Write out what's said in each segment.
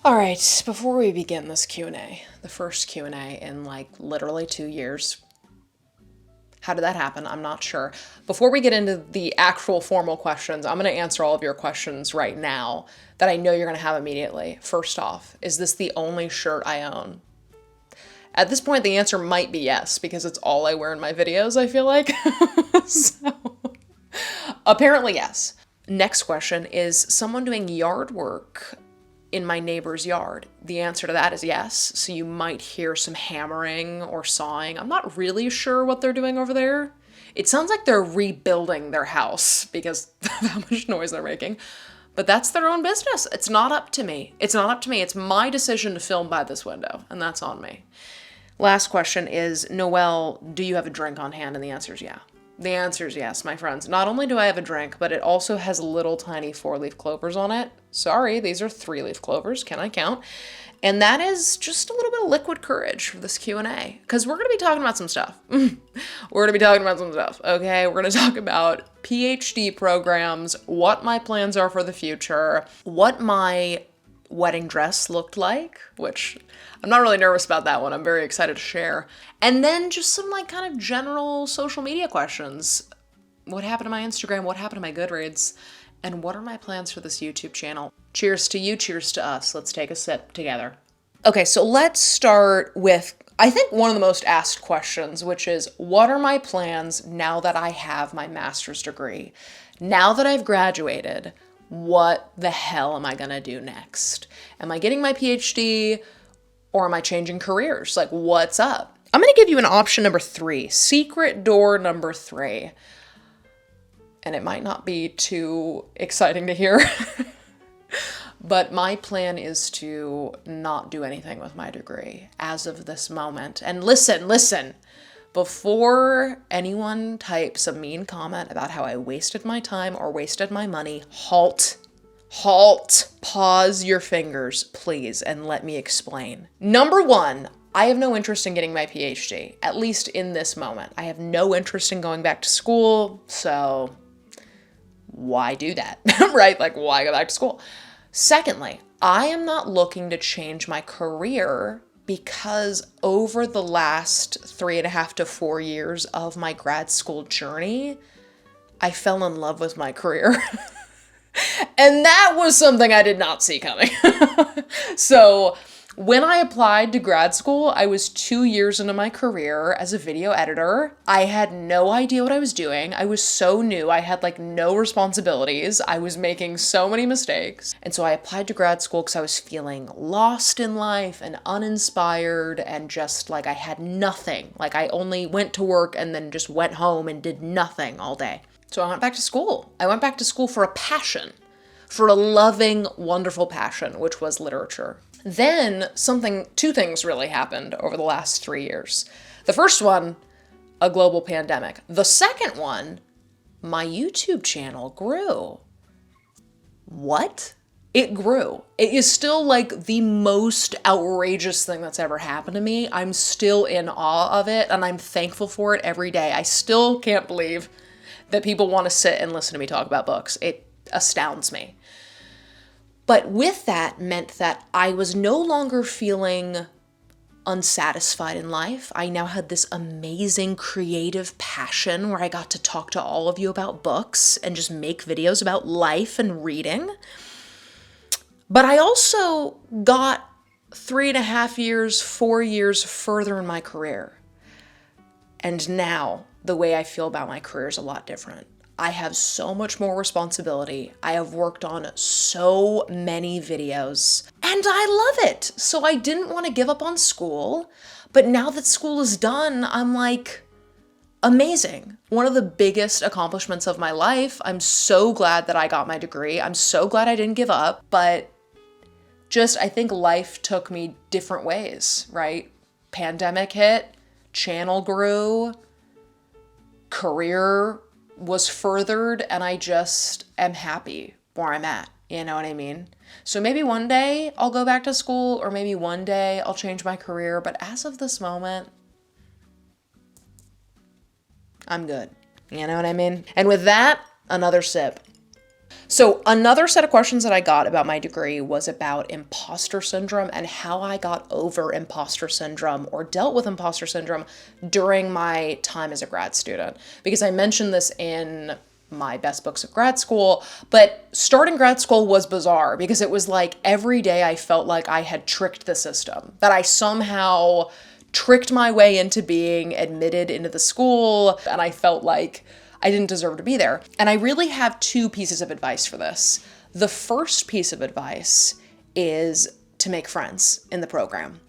All right, before we begin this Q&A, the first Q&A in like literally 2 years. How did that happen? I'm not sure. Before we get into the actual formal questions, I'm going to answer all of your questions right now that I know you're going to have immediately. First off, is this the only shirt I own? At this point, the answer might be yes, because it's all I wear in my videos, I feel like. So, apparently, yes. Next question, is someone doing yard work in my neighbor's yard? The answer to that is yes. So you might hear some hammering or sawing. I'm not really sure what they're doing over there. It sounds like they're rebuilding their house because of how much noise they're making. But that's their own business. It's not up to me. It's not up to me. It's my decision to film by this window, and that's on me. Last question is, Noelle, do you have a drink on hand? And the answer is yeah. The answer is yes, my friends. Not only do I have a drink, but it also has little tiny 4-leaf clovers on it. Sorry, these are 3-leaf clovers. Can I count? And that is just a little bit of liquid courage for this Q&A, because we're going to be talking about some stuff. We're going to be talking about some stuff, okay? We're going to talk about PhD programs, what my plans are for the future, what my wedding dress looked like, which I'm not really nervous about that one. I'm very excited to share. And then just some like kind of general social media questions. What happened to my Instagram? What happened to my Goodreads? And what are my plans for this YouTube channel? Cheers to you, cheers to us. Let's take a sip together. Okay, so let's start with, I think, one of the most asked questions, which is, what are my plans now that I have my master's degree? Now that I've graduated, what the hell am I gonna do next? Am I getting my PhD or am I changing careers? Like, what's up? I'm gonna give you an option number 3, secret door number 3. And it might not be too exciting to hear, but my plan is to not do anything with my degree as of this moment. And listen, before anyone types a mean comment about how I wasted my time or wasted my money, halt, pause your fingers, please, and let me explain. Number 1, I have no interest in getting my PhD, at least in this moment. I have no interest in going back to school, so why do that, right? Like, why go back to school? Secondly, I am not looking to change my career because over the last 3.5 to 4 years of my grad school journey, I fell in love with my career. And that was something I did not see coming. So when I applied to grad school, I was 2 years into my career as a video editor. I had no idea what I was doing. I was so new. I had like no responsibilities. I was making so many mistakes. And so I applied to grad school because I was feeling lost in life and uninspired and just like I had nothing. Like I only went to work and then just went home and did nothing all day. So I went back to school. I went back to school for a passion, for a loving, wonderful passion, which was literature. Then two things really happened over the last 3 years. The first one, a global pandemic. The second one, my YouTube channel grew. What? It grew. It is still like the most outrageous thing that's ever happened to me. I'm still in awe of it and I'm thankful for it every day. I still can't believe that people want to sit and listen to me talk about books. It astounds me. But with that meant that I was no longer feeling unsatisfied in life. I now had this amazing creative passion where I got to talk to all of you about books and just make videos about life and reading. But I also got 3.5 years, 4 years further in my career. And now the way I feel about my career is a lot different. I have so much more responsibility. I have worked on so many videos and I love it. So I didn't want to give up on school, but now that school is done, I'm like, amazing. One of the biggest accomplishments of my life. I'm so glad that I got my degree. I'm so glad I didn't give up, but just, I think life took me different ways, right? Pandemic hit, channel grew, career was furthered, and I just am happy where I'm at. You know what I mean? So maybe one day I'll go back to school, or maybe one day I'll change my career. But as of this moment, I'm good. You know what I mean? And with that, another sip. So another set of questions that I got about my degree was about imposter syndrome and how I got over imposter syndrome or dealt with imposter syndrome during my time as a grad student. Because I mentioned this in my best books of grad school, but starting grad school was bizarre because it was like every day I felt like I had tricked the system, that I somehow tricked my way into being admitted into the school, and I felt like I didn't deserve to be there. And I really have two pieces of advice for this. The first piece of advice is to make friends in the program.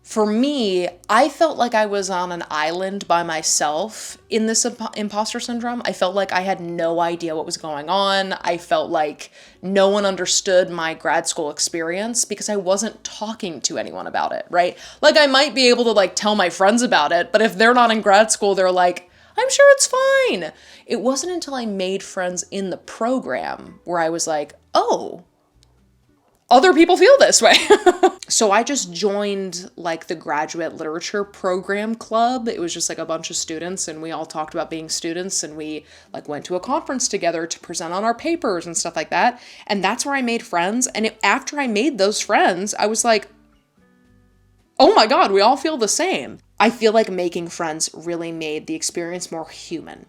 For me, I felt like I was on an island by myself in this imposter syndrome. I felt like I had no idea what was going on. I felt like no one understood my grad school experience because I wasn't talking to anyone about it, right? Like I might be able to like tell my friends about it, but if they're not in grad school, they're like, I'm sure it's fine. It wasn't until I made friends in the program where I was like, oh, other people feel this way. So I just joined like the graduate literature program club. It was just like a bunch of students and we all talked about being students and we like went to a conference together to present on our papers and stuff like that. And that's where I made friends. And after I made those friends, I was like, oh my God, we all feel the same. I feel like making friends really made the experience more human.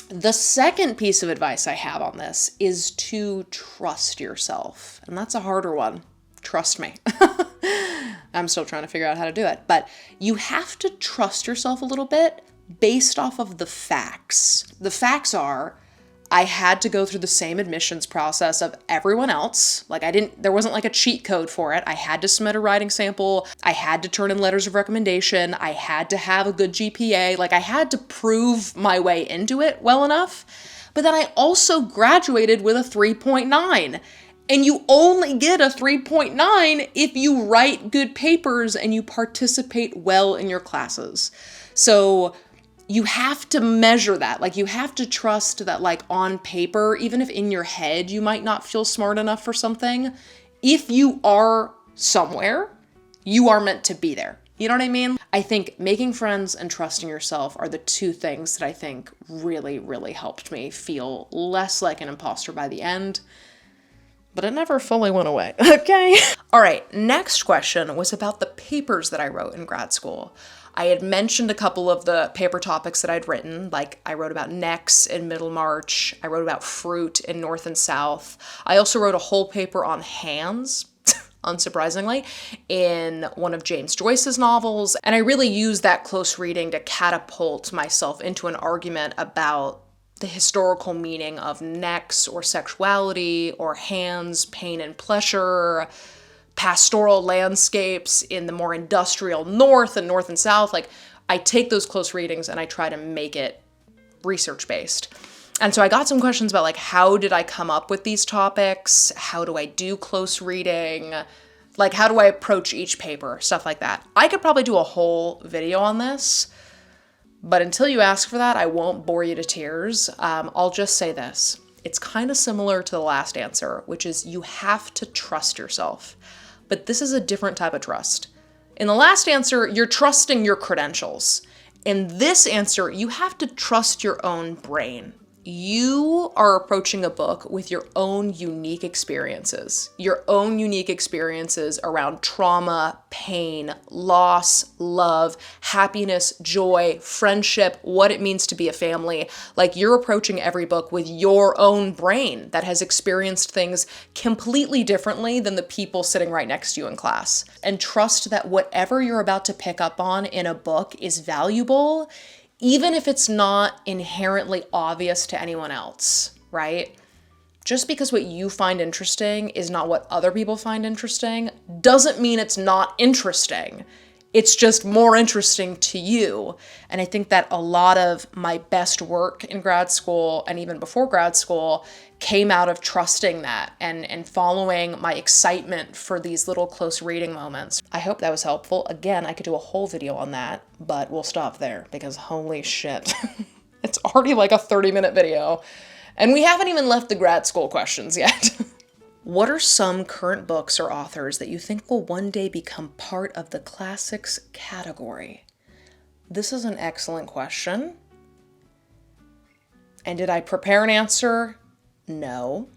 The second piece of advice I have on this is to trust yourself. And that's a harder one. Trust me. I'm still trying to figure out how to do it. But you have to trust yourself a little bit based off of the facts. The facts are, I had to go through the same admissions process of everyone else. Like there wasn't like a cheat code for it. I had to submit a writing sample. I had to turn in letters of recommendation. I had to have a good GPA. Like I had to prove my way into it well enough. But then I also graduated with a 3.9. And you only get a 3.9 if you write good papers and you participate well in your classes. So you have to measure that. Like you have to trust that like on paper, even if in your head you might not feel smart enough for something, if you are somewhere, you are meant to be there. You know what I mean? I think making friends and trusting yourself are the two things that I think really, really helped me feel less like an imposter by the end. But it never fully went away, okay? All right, next question was about the papers that I wrote in grad school. I had mentioned a couple of the paper topics that I'd written, like I wrote about necks in Middlemarch, I wrote about fruit in North and South. I also wrote a whole paper on hands, unsurprisingly, in one of James Joyce's novels, and I really used that close reading to catapult myself into an argument about the historical meaning of necks or sexuality or hands, pain and pleasure, pastoral landscapes in the more industrial North and South. Like I take those close readings and I try to make it research-based. And so I got some questions about like, how did I come up with these topics? How do I do close reading? Like, how do I approach each paper? Stuff like that. I could probably do a whole video on this, but until you ask for that, I won't bore you to tears. I'll just say this. It's kind of similar to the last answer, which is you have to trust yourself. But this is a different type of trust. In the last answer, you're trusting your credentials. In this answer, you have to trust your own brain. You are approaching a book with your own unique experiences around trauma, pain, loss, love, happiness, joy, friendship, what it means to be a family. Like you're approaching every book with your own brain that has experienced things completely differently than the people sitting right next to you in class. And trust that whatever you're about to pick up on in a book is valuable, even if it's not inherently obvious to anyone else, right? Just because what you find interesting is not what other people find interesting doesn't mean it's not interesting. It's just more interesting to you. And I think that a lot of my best work in grad school and even before grad school came out of trusting that and following my excitement for these little close reading moments. I hope that was helpful. Again, I could do a whole video on that, but we'll stop there because holy shit. It's already like a 30-minute video and we haven't even left the grad school questions yet. What are some current books or authors that you think will one day become part of the classics category? This is an excellent question. And did I prepare an answer? No.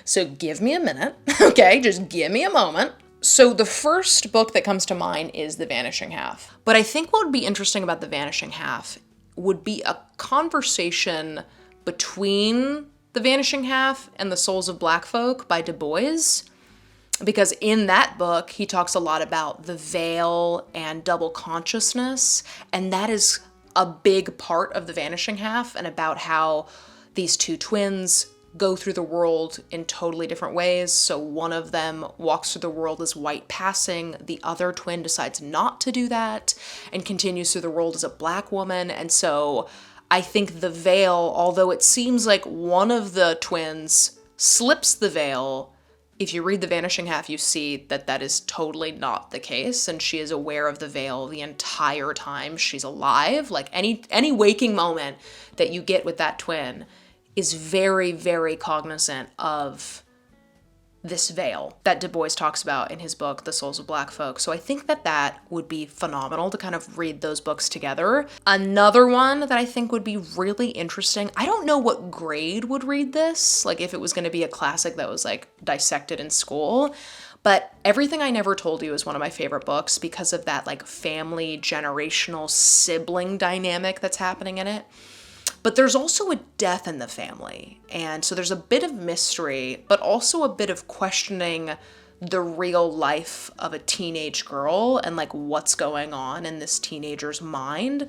So give me a minute, okay? Just give me a moment. So the first book that comes to mind is The Vanishing Half. But I think what would be interesting about The Vanishing Half would be a conversation between The Vanishing Half and The Souls of Black Folk by Du Bois. Because in that book, he talks a lot about the veil and double consciousness, and that is a big part of The Vanishing Half, and about how these two twins go through the world in totally different ways. So one of them walks through the world as white passing, the other twin decides not to do that and continues through the world as a black woman. And so I think the veil, although it seems like one of the twins slips the veil, if you read The Vanishing Half, you see that that is totally not the case, and she is aware of the veil the entire time she's alive. Like any waking moment that you get with that twin is very, very cognizant of this veil that Du Bois talks about in his book, The Souls of Black Folk. So I think that that would be phenomenal to kind of read those books together. Another one that I think would be really interesting, I don't know what grade would read this, like if it was going to be a classic that was like dissected in school, but Everything I Never Told You is one of my favorite books because of that like family, generational, sibling dynamic that's happening in it. But there's also a death in the family. And so there's a bit of mystery, but also a bit of questioning the real life of a teenage girl and like what's going on in this teenager's mind.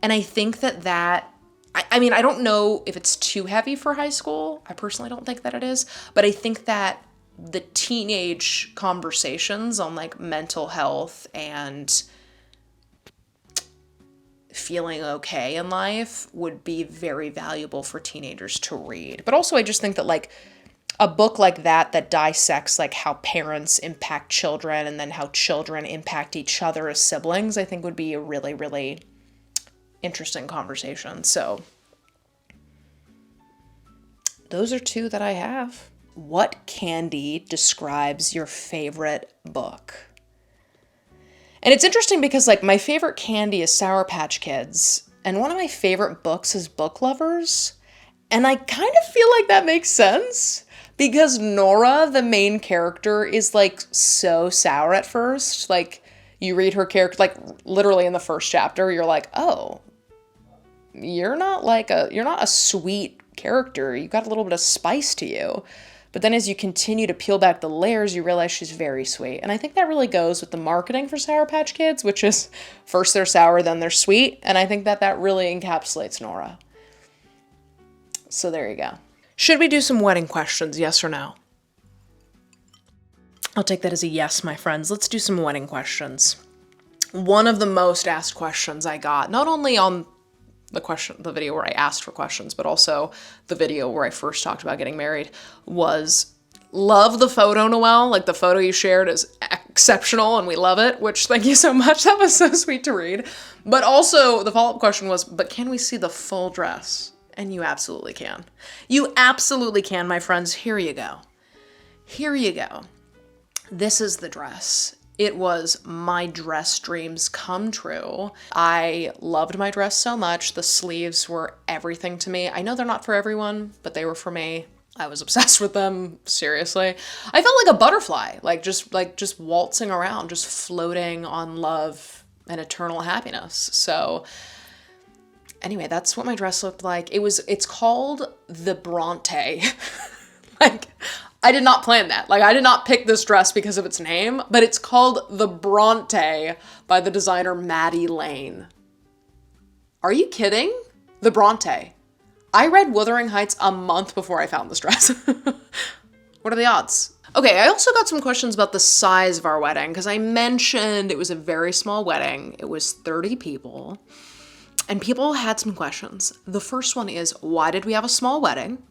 And I think I mean, I don't know if it's too heavy for high school. I personally don't think that it is. But I think that the teenage conversations on like mental health and feeling okay in life would be very valuable for teenagers to read. But also I just think that like a book like that dissects like how parents impact children and then how children impact each other as siblings, I think would be a really, really interesting conversation. So those are two that I have. What candy describes your favorite book? And it's interesting because like my favorite candy is Sour Patch Kids, and one of my favorite books is Book Lovers. And I kind of feel like that makes sense because Nora, the main character, is like so sour at first. Like you read her character, like literally in the first chapter, you're like, oh, you're not a sweet character. You got a little bit of spice to you. But then as you continue to peel back the layers, you realize she's very sweet. And I think that really goes with the marketing for Sour Patch Kids, which is first they're sour, then they're sweet. And I think that really encapsulates Nora. So there you go. Should we do some wedding questions, yes or no? I'll take that as a yes, my friends. Let's do some wedding questions. One of the most asked questions I got, not only on the video where I asked for questions, but also the video where I first talked about getting married, was love the photo, Noelle. Like the photo you shared is exceptional and we love it, which thank you so much. That was so sweet to read. But also the follow-up question was, but can we see the full dress? And you absolutely can. You absolutely can, my friends. Here you go. Here you go. This is the dress. It was my dress dreams come true. I loved my dress so much. The sleeves were everything to me. I know they're not for everyone, but they were for me. I was obsessed with them, seriously. I felt like a butterfly, just waltzing around, just floating on love and eternal happiness. So anyway, that's what my dress looked like. It's called the Bronte. Like, I did not plan that. Like, I did not pick this dress because of its name, but it's called the Bronte by the designer Maddie Lane. Are you kidding? The Bronte. I read Wuthering Heights a month before I found this dress. What are the odds? Okay, I also got some questions about the size of our wedding because I mentioned it was a very small wedding. It was 30 people, and people had some questions. The first one is, why did we have a small wedding?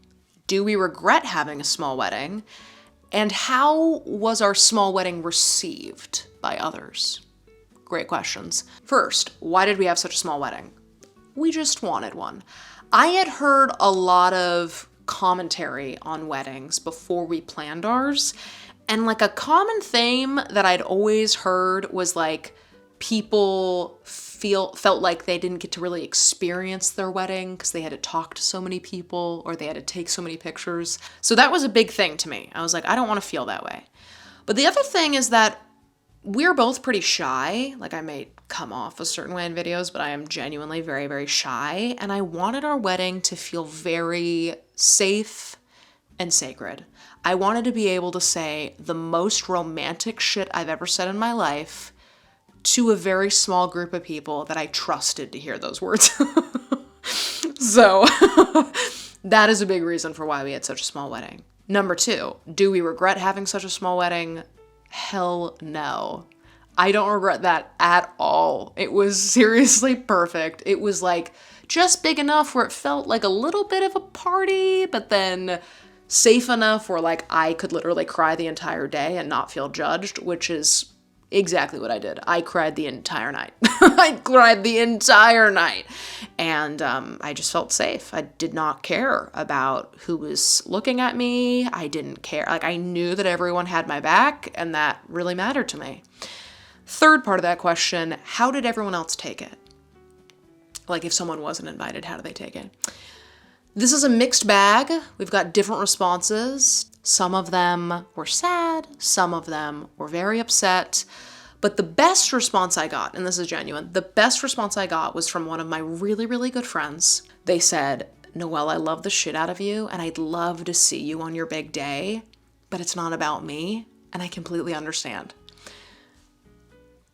Do we regret having a small wedding? And how was our small wedding received by others? Great questions. First, why did we have such a small wedding? We just wanted one. I had heard a lot of commentary on weddings before we planned ours. And like a common theme that I'd always heard was like people felt like they didn't get to really experience their wedding because they had to talk to so many people or they had to take so many pictures. So that was a big thing to me. I was like, I don't want to feel that way. But the other thing is that we're both pretty shy. Like, I may come off a certain way in videos, but I am genuinely very, very shy. And I wanted our wedding to feel very safe and sacred. I wanted to be able to say the most romantic shit I've ever said in my life to a very small group of people that I trusted to hear those words. So that is a big reason for why we had such a small wedding. Number 2, do we regret having such a small wedding? Hell no. I don't regret that at all. It was seriously perfect. It was like just big enough where it felt like a little bit of a party, but then safe enough where like I could literally cry the entire day and not feel judged, which is exactly what I did. I cried the entire night. I cried the entire night. And I just felt safe. I did not care about who was looking at me. I didn't care. Like, I knew that everyone had my back, and that really mattered to me. Third part of that question, how did everyone else take it? Like, if someone wasn't invited, how do they take it? This is a mixed bag. We've got different responses. Some of them were sad, some of them were very upset, but the best response I got, and this is genuine, the best response I got was from one of my really, really good friends. They said, Noelle, I love the shit out of you, and I'd love to see you on your big day, but it's not about me, and I completely understand.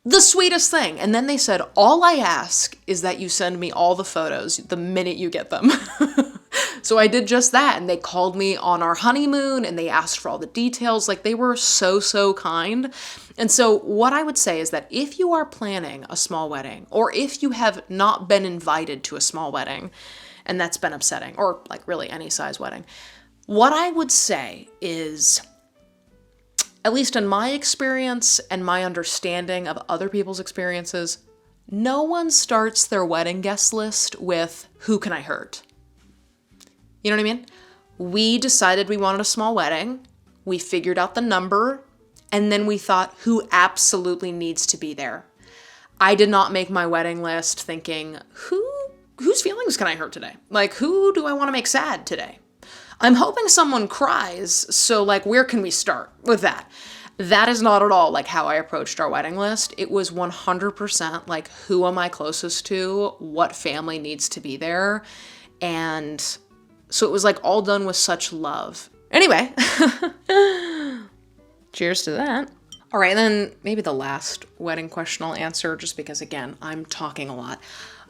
The sweetest thing. And then they said, all I ask is that you send me all the photos the minute you get them. So I did just that, and they called me on our honeymoon and they asked for all the details. Like, they were so, so kind. And so what I would say is that if you are planning a small wedding, or if you have not been invited to a small wedding, and that's been upsetting, or like really any size wedding, what I would say is, at least in my experience and my understanding of other people's experiences, no one starts their wedding guest list with, who can I hurt? You know what I mean? We decided we wanted a small wedding. We figured out the number, and then we thought, who absolutely needs to be there? I did not make my wedding list thinking, whose feelings can I hurt today? Like, who do I want to make sad today? I'm hoping someone cries, so like, where can we start with that? That is not at all like how I approached our wedding list. It was 100% like, who am I closest to? What family needs to be there? And so it was like all done with such love. Anyway, cheers to that. All right, then maybe the last wedding question I'll answer, just because again, I'm talking a lot.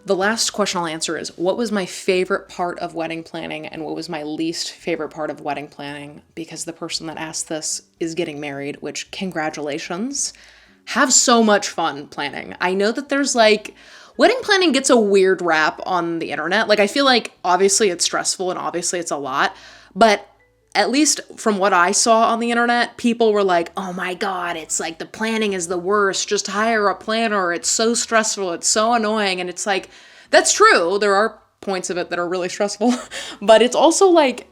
The last question I'll answer is, what was my favorite part of wedding planning and what was my least favorite part of wedding planning? Because the person that asked this is getting married, which, congratulations. Have so much fun planning. I know that there's like, wedding planning gets a weird rap on the internet. Like, I feel like obviously it's stressful and obviously it's a lot, but at least from what I saw on the internet, people were like, oh my God, it's like the planning is the worst. Just hire a planner. It's so stressful. It's so annoying. And it's like, that's true. There are points of it that are really stressful, but it's also like,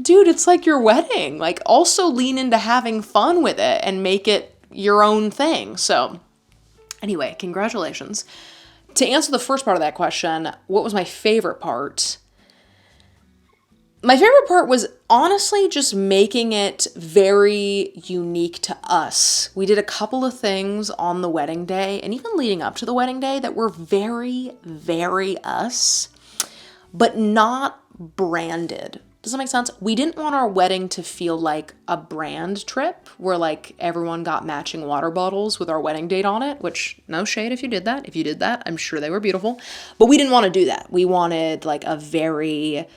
dude, it's like your wedding. Like, also lean into having fun with it and make it your own thing. So anyway, congratulations. To answer the first part of that question, what was my favorite part? My favorite part was honestly just making it very unique to us. We did a couple of things on the wedding day and even leading up to the wedding day that were very, very us, but not branded. Does that make sense? We didn't want our wedding to feel like a brand trip where like everyone got matching water bottles with our wedding date on it, which no shade if you did that. If you did that, I'm sure they were beautiful. But we didn't want to do that. We wanted like a very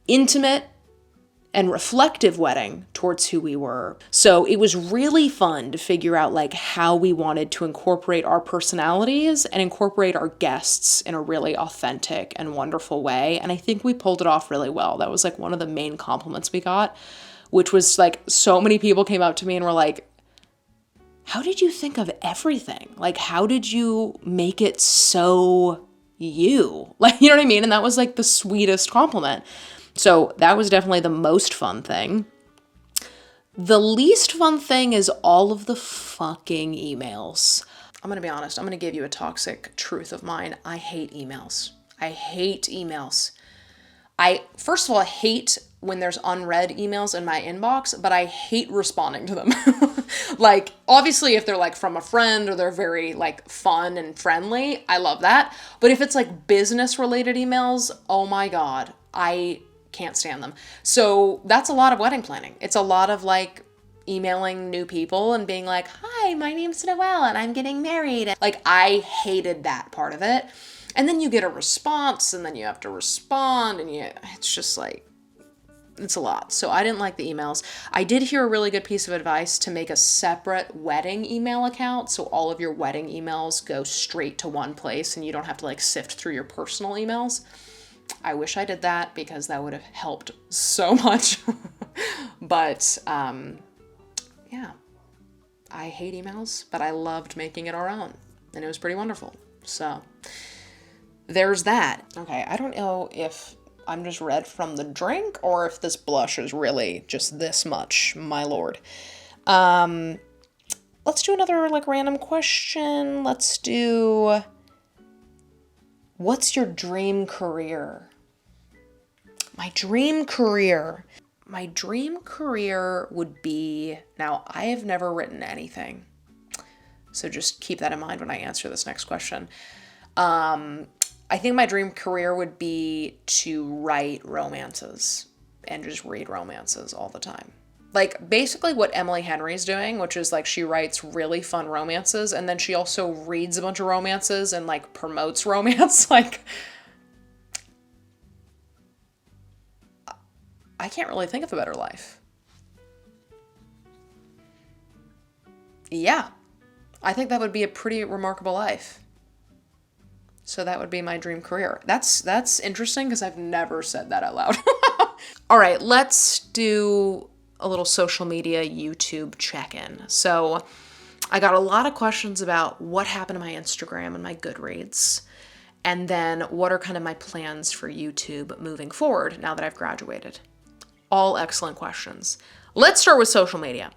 intimate and reflective wedding towards who we were. So it was really fun to figure out like how we wanted to incorporate our personalities and incorporate our guests in a really authentic and wonderful way. And I think we pulled it off really well. That was like one of the main compliments we got, which was like so many people came up to me and were like, how did you think of everything? Like, how did you make it so you? Like, you know what I mean? And that was like the sweetest compliment. So that was definitely the most fun thing. The least fun thing is all of the fucking emails. I'm going to be honest. I'm going to give you a toxic truth of mine. I hate emails. I hate emails. First of all, I hate when there's unread emails in my inbox, but I hate responding to them. Like, obviously, if they're like from a friend or they're very like fun and friendly, I love that. But if it's like business related emails, oh my God, I can't stand them. So that's a lot of wedding planning. It's a lot of like emailing new people and being like, hi, my name's Noelle and I'm getting married. Like, I hated that part of it. And then you get a response and then you have to respond and it's just like, it's a lot. So I didn't like the emails. I did hear a really good piece of advice to make a separate wedding email account. So all of your wedding emails go straight to one place and you don't have to like sift through your personal emails. I wish I did that because that would have helped so much. But yeah, I hate emails, but I loved making it our own and it was pretty wonderful. So there's that. Okay, I don't know if I'm just red from the drink or if this blush is really just this much, my lord. Let's do another like random question. Let's do, what's your dream career? My dream career. My dream career would be, now I have never written anything, so just keep that in mind when I answer this next question. I think my dream career would be to write romances and just read romances all the time. Like basically what Emily Henry's doing, which is like she writes really fun romances and then she also reads a bunch of romances and like promotes romance. Like, I can't really think of a better life. Yeah, I think that would be a pretty remarkable life. So that would be my dream career. That's interesting because I've never said that out loud. All right, let's do a little social media YouTube check-in. So I got a lot of questions about what happened to my Instagram and my Goodreads, and then what are kind of my plans for YouTube moving forward now that I've graduated. All excellent questions. Let's start with social media.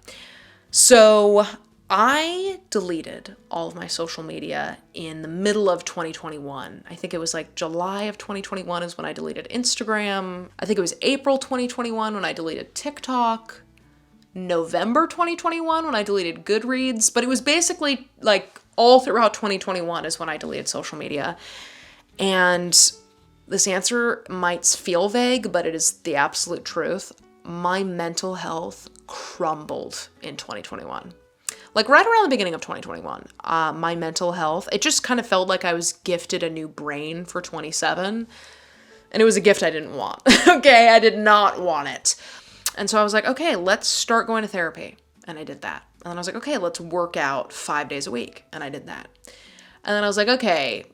So I deleted all of my social media in the middle of 2021. I think it was like July of 2021 is when I deleted Instagram. I think it was April 2021 when I deleted TikTok. November 2021 when I deleted Goodreads. But it was basically like all throughout 2021 is when I deleted social media. And this answer might feel vague, but it is the absolute truth. My mental health crumbled in 2021. Like right around the beginning of 2021, my mental health, it just kind of felt like I was gifted a new brain for 27, and it was a gift I didn't want. Okay, I did not want it. And so I was like, okay, let's start going to therapy. And I did that. And then I was like, okay, let's work out 5 days a week. And I did that. And then I was like, okay,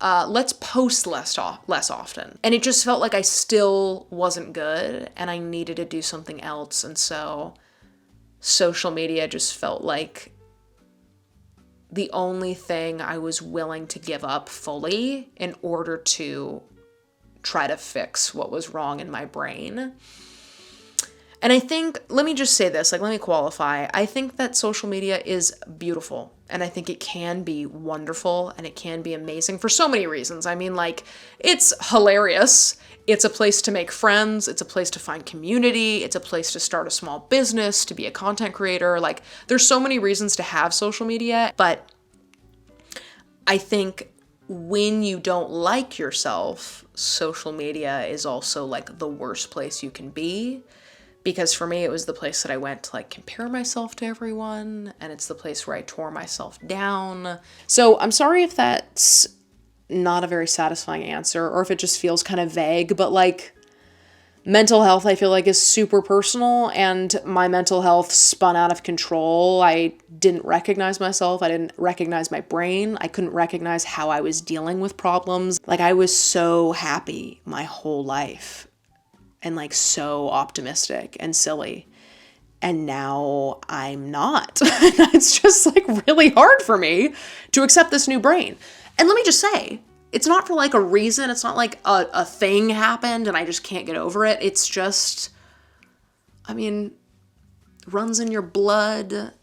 let's post less often. And it just felt like I still wasn't good and I needed to do something else. And so social media just felt like the only thing I was willing to give up fully in order to try to fix what was wrong in my brain. And I think, let me just say this, like, let me qualify. I think that social media is beautiful and I think it can be wonderful and it can be amazing for so many reasons. I mean, like, it's hilarious. It's a place to make friends. It's a place to find community. It's a place to start a small business, to be a content creator. Like, there's so many reasons to have social media, but I think when you don't like yourself, social media is also like the worst place you can be. Because for me, it was the place that I went to like compare myself to everyone, and it's the place where I tore myself down. So I'm sorry if that's not a very satisfying answer, or if it just feels kind of vague, but like mental health, I feel like is super personal, and my mental health spun out of control. I didn't recognize myself. I didn't recognize my brain. I couldn't recognize how I was dealing with problems. Like, I was so happy my whole life. And like so optimistic and silly. And now I'm not. It's just like really hard for me to accept this new brain. And let me just say, it's not for like a reason. It's not like a thing happened and I just can't get over it. It's just, I mean, runs in your blood.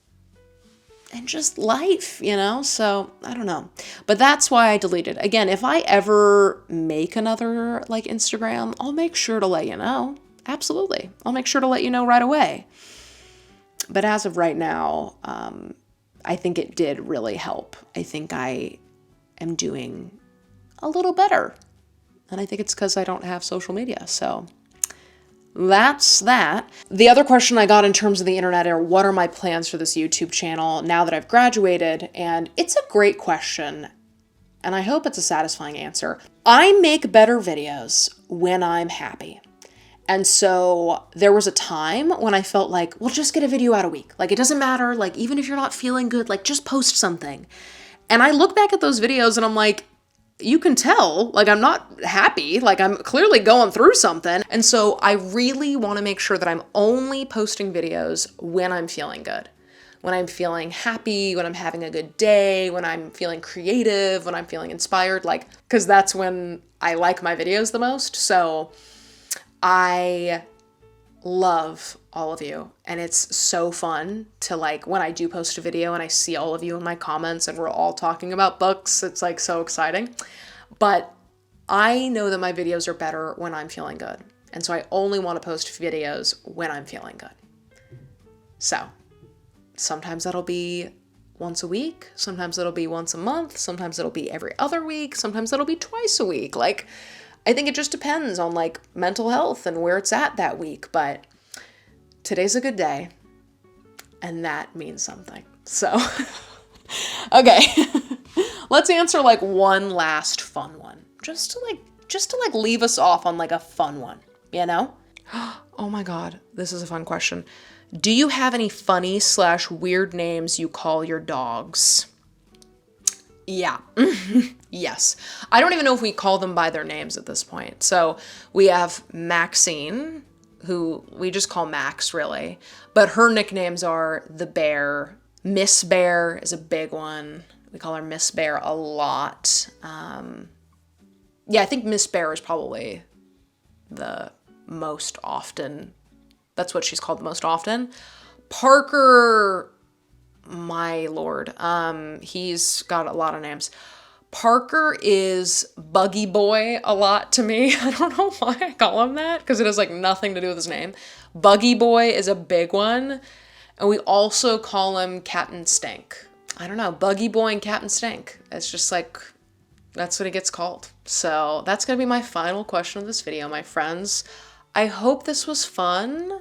and just life, you know? So I don't know. But that's why I deleted. Again, if I ever make another like Instagram, I'll make sure to let you know. Absolutely. I'll make sure to let you know right away. But as of right now, I think it did really help. I think I am doing a little better. And I think it's because I don't have social media. So that's that. The other question I got in terms of the internet are, what are my plans for this YouTube channel now that I've graduated? And it's a great question, and I hope it's a satisfying answer. I make better videos when I'm happy. And so there was a time when I felt like, well, just get a video out a week. Like, it doesn't matter. Like, even if you're not feeling good, like, just post something. And I look back at those videos and I'm like, you can tell, like, I'm not happy. Like, I'm clearly going through something. And so I really want to make sure that I'm only posting videos when I'm feeling good. When I'm feeling happy, when I'm having a good day, when I'm feeling creative, when I'm feeling inspired, like, because that's when I like my videos the most. So I love all of you, and it's so fun to, like, when I do post a video and I see all of you in my comments and we're all talking about books, it's like so exciting. But I know that my videos are better when I'm feeling good, and so I only want to post videos when I'm feeling good. So sometimes that'll be once a week, sometimes it'll be once a month, sometimes it'll be every other week, sometimes it'll be twice a week. Like, I think it just depends on, like, mental health and where it's at that week, but today's a good day, and that means something. So, okay, let's answer, like, one last fun one, just to leave us off on, like, a fun one, you know? Oh my God, this is a fun question. Do you have any funny / weird names you call your dogs? Yeah. Yes. I don't even know if we call them by their names at this point. So we have Maxine, who we just call Max, really. But her nicknames are the Bear. Miss Bear is a big one. We call her Miss Bear a lot. Yeah, I think Miss Bear is probably the most often. That's what she's called the most often. Parker, my lord, he's got a lot of names. Parker is Buggy Boy a lot to me. I don't know why I call him that, because it has, like, nothing to do with his name. Buggy Boy is a big one. And we also call him Captain Stink. I don't know, Buggy Boy and Captain Stink. It's just like, that's what it gets called. So that's going to be my final question of this video, my friends. I hope this was fun.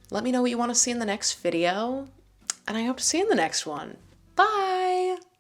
Let me know what you want to see in the next video, and I hope to see you in the next one.